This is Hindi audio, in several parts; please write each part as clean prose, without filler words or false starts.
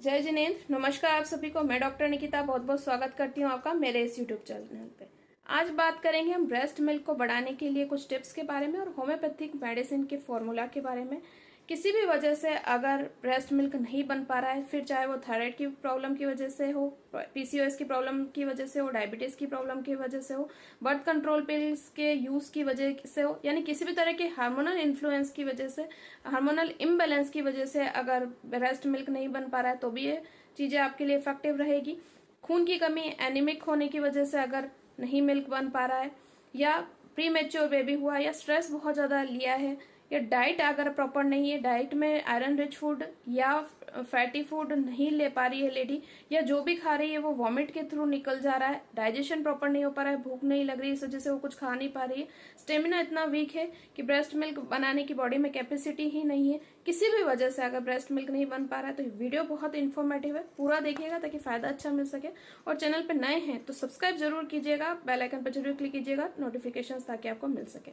जय जिनेंद्र। नमस्कार आप सभी को। मैं डॉक्टर निकिता बहुत बहुत स्वागत करती हूँ आपका मेरे इस यूट्यूब चैनल पे। आज बात करेंगे हम ब्रेस्ट मिल्क को बढ़ाने के लिए कुछ टिप्स के बारे में और होम्योपैथिक मेडिसिन के फॉर्मूला के बारे में। किसी भी वजह से अगर ब्रेस्ट मिल्क नहीं बन पा रहा है, फिर चाहे वो थायराइड की प्रॉब्लम की वजह से हो, पीसीओएस की प्रॉब्लम की वजह से हो, डायबिटीज की प्रॉब्लम की वजह से हो, बर्थ कंट्रोल पिल्स के यूज की वजह से हो, यानी किसी भी तरह के हार्मोनल इन्फ्लुएंस की वजह से, हार्मोनल इम्बैलेंस की वजह से अगर ब्रेस्ट मिल्क नहीं बन पा रहा है तो भी ये चीजें आपके लिए इफेक्टिव रहेगी। खून की कमी, एनीमिक होने की वजह से अगर नहीं मिल्क बन पा रहा है, या प्री मेच्योर बेबी हुआ, या स्ट्रेस बहुत ज्यादा लिया है, या डाइट अगर प्रॉपर नहीं है, डाइट में आयरन रिच फूड या फैटी फूड नहीं ले पा रही है लेडी, या जो भी खा रही है वो वॉमिट के थ्रू निकल जा रहा है, डाइजेशन प्रॉपर नहीं हो पा रहा है, भूख नहीं लग रही है, इस वजह से वो कुछ खा नहीं पा रही है, स्टेमिना इतना वीक है कि ब्रेस्ट मिल्क बनाने की बॉडी में कैपेसिटी ही नहीं है, किसी भी वजह से अगर ब्रेस्ट मिल्क नहीं बन पा रहा है तो वीडियो बहुत इन्फॉर्मेटिव है, पूरा देखिएगा ताकि फायदा अच्छा मिल सके। और चैनल पे नए हैं तो सब्सक्राइब जरूर कीजिएगा, बेल आइकन पर जरूर क्लिक कीजिएगा नोटिफिकेशन ताकि आपको मिल सके।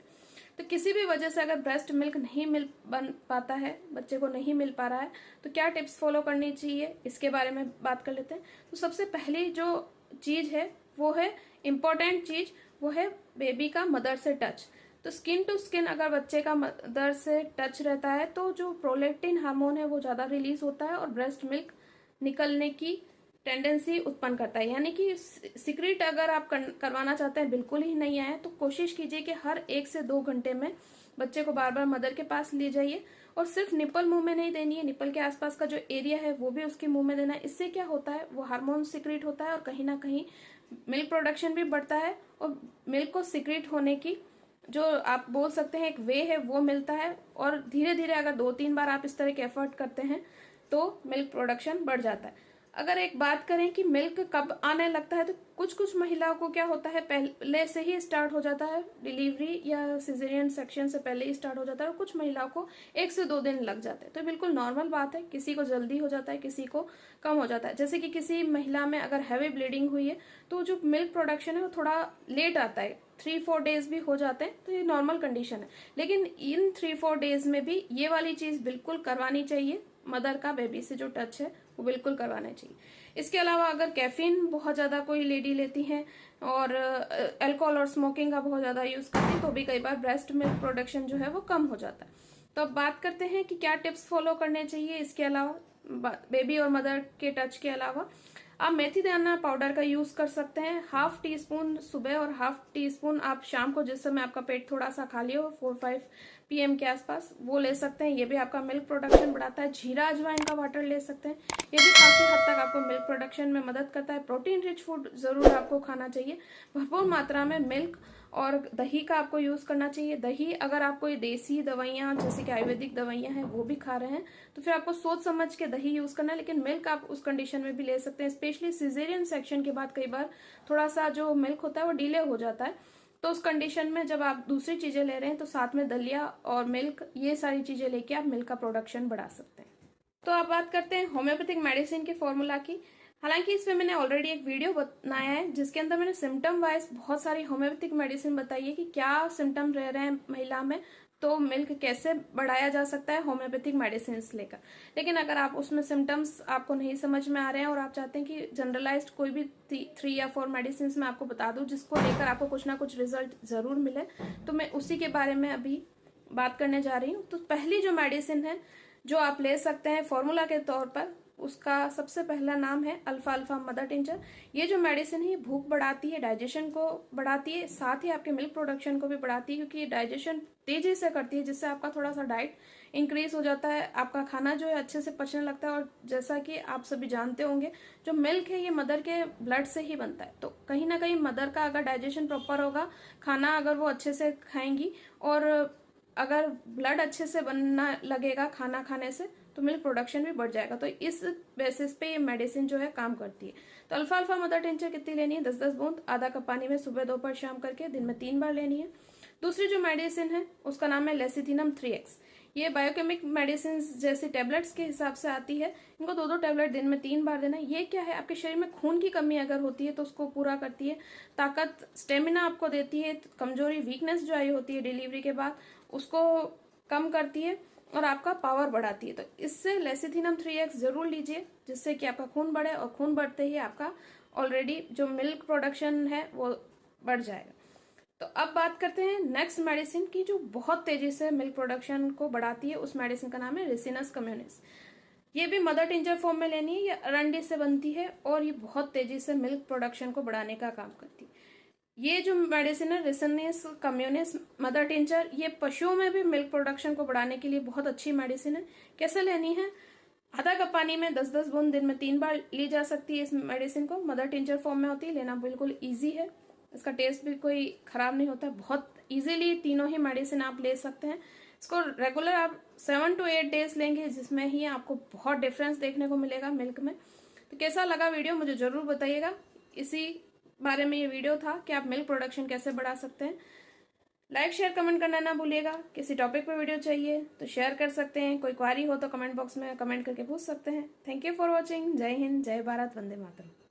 तो किसी भी वजह से अगर ब्रेस्ट मिल्क नहीं मिल बन पाता है, बच्चे को नहीं मिल पा रहा है, तो क्या टिप्स फॉलो करनी चाहिए इसके बारे में बात कर लेते हैं। तो सबसे पहली जो चीज है वो है इम्पोर्टेंट चीज, वो है बेबी का मदर से टच। तो स्किन टू स्किन अगर बच्चे का मदर से टच रहता है तो जो प्रोलैक्टिन हार्मोन है वो ज्यादा रिलीज होता है और ब्रेस्ट मिल्क निकलने की टेंडेंसी उत्पन्न करता है। यानी कि सीक्रेट अगर आप करवाना चाहते हैं बिल्कुल ही नहीं आए तो कोशिश कीजिए कि हर 1 से 2 घंटे में बच्चे को बार बार मदर के पास ले जाइए, और सिर्फ निपल मुंह में नहीं देनी है, निपल के आसपास का जो एरिया है वो भी उसके मुंह में देना है। इससे क्या होता है, वो हार्मोन सीक्रेट होता है और कहीं ना कहीं मिल्क प्रोडक्शन भी बढ़ता है और मिल्क को सीक्रेट होने की जो आप बोल सकते हैं एक वे है वो मिलता है। और धीरे धीरे अगर 2-3 बार आप इस तरह के एफर्ट करते हैं तो मिल्क प्रोडक्शन बढ़ जाता है। अगर एक बात करें कि मिल्क कब आने लगता है, तो कुछ कुछ महिलाओं को क्या होता है पहले से ही स्टार्ट हो जाता है, डिलीवरी या सिजेरियन सेक्शन से पहले ही स्टार्ट हो जाता है, और कुछ महिलाओं को 1 से 2 दिन लग जाते हैं। तो बिल्कुल नॉर्मल बात है, किसी को जल्दी हो जाता है, किसी को कम हो जाता है। जैसे कि किसी महिला में अगर हैवी ब्लीडिंग हुई है तो जो मिल्क प्रोडक्शन है वो थोड़ा लेट आता है, 3-4 डेज भी हो जाते हैं, तो ये नॉर्मल कंडीशन है। लेकिन इन 3-4 डेज में भी ये वाली चीज बिल्कुल करवानी चाहिए, मदर का बेबी से जो टच है वो बिल्कुल करवाना चाहिए। इसके अलावा अगर कैफीन बहुत ज्यादा कोई लेडी लेती है और अल्कोहल और स्मोकिंग का बहुत ज्यादा यूज करती है तो भी कई बार ब्रेस्ट मिल्क प्रोडक्शन जो है वो कम हो जाता है। तो अब बात करते हैं कि क्या टिप्स फॉलो करने चाहिए। इसके अलावा बेबी और मदर के टच के अलावा आप मेथी दाना पाउडर का यूज कर सकते हैं, 1/2 टीस्पून सुबह और 1/2 टीस्पून आप शाम को, जिस समय आपका पेट थोड़ा सा खाली हो, 4-5 PM के आसपास, वो ले सकते हैं। ये भी आपका मिल्क प्रोडक्शन बढ़ाता है। जीरा अजवाइन का वाटर ले सकते हैं, ये भी काफी हद तक आपको मिल्क प्रोडक्शन में मदद करता है। प्रोटीन रिच फूड जरूर आपको खाना चाहिए, भरपूर मात्रा में मिल्क और दही का आपको यूज करना चाहिए। दही अगर आप कोई देसी दवाइयां जैसे कि आयुर्वेदिक दवाइयां हैं वो भी खा रहे हैं तो फिर आपको सोच समझ के दही यूज करना है, लेकिन मिल्क आप उस कंडीशन में भी ले सकते हैं। स्पेशली सिजेरियन सेक्शन के बाद कई बार थोड़ा सा जो मिल्क होता है वो डिले हो जाता है, तो उस कंडीशन में जब आप दूसरी चीजें ले रहे हैं तो साथ में दलिया और मिल्क, ये सारी चीजें लेके आप मिल्क का प्रोडक्शन बढ़ा सकते हैं। तो आप बात करते हैं होम्योपैथिक मेडिसिन के फॉर्मूला की। हालांकि इसमें मैंने ऑलरेडी एक वीडियो बनाया है जिसके अंदर मैंने सिम्टम वाइज बहुत सारी होम्योपैथिक मेडिसिन बताई है कि क्या सिम्टम रह रहे हैं महिला में तो मिल्क कैसे बढ़ाया जा सकता है होम्योपैथिक मेडिसिन लेकर। लेकिन अगर आप उसमें सिम्टम्स आपको नहीं समझ में आ रहे हैं और आप चाहते हैं कि जनरलाइज्ड कोई भी 3 या 4 मेडिसिन मैं आपको बता दूं जिसको लेकर आपको कुछ ना कुछ रिजल्ट जरूर मिले, तो मैं उसी के बारे में अभी बात करने जा रही हूँ। तो पहली जो मेडिसिन है जो आप ले सकते हैं फॉर्मूला के तौर पर, उसका सबसे पहला नाम है अल्फा अल्फा मदर टिंचर। ये जो मेडिसिन है भूख बढ़ाती है, डाइजेशन को बढ़ाती है, साथ ही आपके मिल्क प्रोडक्शन को भी बढ़ाती है, क्योंकि ये डाइजेशन तेजी से करती है जिससे आपका थोड़ा सा डाइट इंक्रीज हो जाता है, आपका खाना जो है अच्छे से पचने लगता है। और जैसा कि आप सभी जानते होंगे जो मिल्क है ये मदर के ब्लड से ही बनता है, तो कहीं ना कहीं मदर का अगर डाइजेशन प्रॉपर होगा, खाना अगर वो अच्छे से खाएंगी और अगर ब्लड अच्छे से बनना लगेगा खाना खाने से, तो मिल्क प्रोडक्शन भी बढ़ जाएगा। तो इस बेसिस पे ये मेडिसिन जो है काम करती है। तो अल्फा अल्फा मदर टिंचर कितनी लेनी है, 10-10 बूंद आधा कप पानी में सुबह दोपहर शाम करके दिन में 3 बार लेनी है। दूसरी जो मेडिसिन है उसका नाम है लेसिथिनम 3x। ये बायोकेमिक मेडिसिन जैसी टेबलेट्स के हिसाब से आती है, इनको 2-2 टेबलेट दिन में 3 बार देना है। ये क्या है, आपके शरीर में खून की कमी अगर होती है तो उसको पूरा करती है, ताकत स्टेमिना आपको देती है, कमजोरी वीकनेस जो आई होती है डिलीवरी के बाद उसको कम करती है, और आपका पावर बढ़ाती है। तो इससे लेसिथिनम 3x जरूर लीजिए, जिससे कि आपका खून बढ़े, और खून बढ़ते ही आपका ऑलरेडी जो मिल्क प्रोडक्शन है वो बढ़ जाएगा। तो अब बात करते हैं नेक्स्ट मेडिसिन की, जो बहुत तेजी से मिल्क प्रोडक्शन को बढ़ाती है। उस मेडिसिन का नाम है रिसिनस कम्युनिस। ये भी मदर टिंचर फॉर्म में लेनी है, ये अरंडी से बनती है और ये बहुत तेजी से मिल्क प्रोडक्शन को बढ़ाने का काम करती है। ये जो मेडिसिन है रिसिनस कम्युनिस मदर टिंचर, ये पशुओं में भी मिल्क प्रोडक्शन को बढ़ाने के लिए बहुत अच्छी मेडिसिन है। कैसे लेनी है? आधा कप पानी में 10-10 बूंद दिन में 3 बार ली जा सकती है। इस मेडिसिन को मदर टिंचर फॉर्म में होती है, लेना बिल्कुल ईजी है। इसका टेस्ट भी कोई खराब नहीं होता, बहुत इजीली तीनों ही मेडिसिन आप ले सकते हैं। इसको रेगुलर आप 7 to 8 डेज लेंगे, जिसमें ही आपको बहुत डिफरेंस देखने को मिलेगा मिल्क में। तो कैसा लगा वीडियो मुझे जरूर बताइएगा। इसी बारे में ये वीडियो था कि आप मिल्क प्रोडक्शन कैसे बढ़ा सकते हैं। लाइक शेयर कमेंट करना ना भूलिएगा। किसी टॉपिक पे वीडियो चाहिए तो शेयर कर सकते हैं, कोई क्वारी हो तो कमेंट बॉक्स में कमेंट करके पूछ सकते हैं। Thank you for watching. जय हिंद, जय भारत, वंदे मातरम।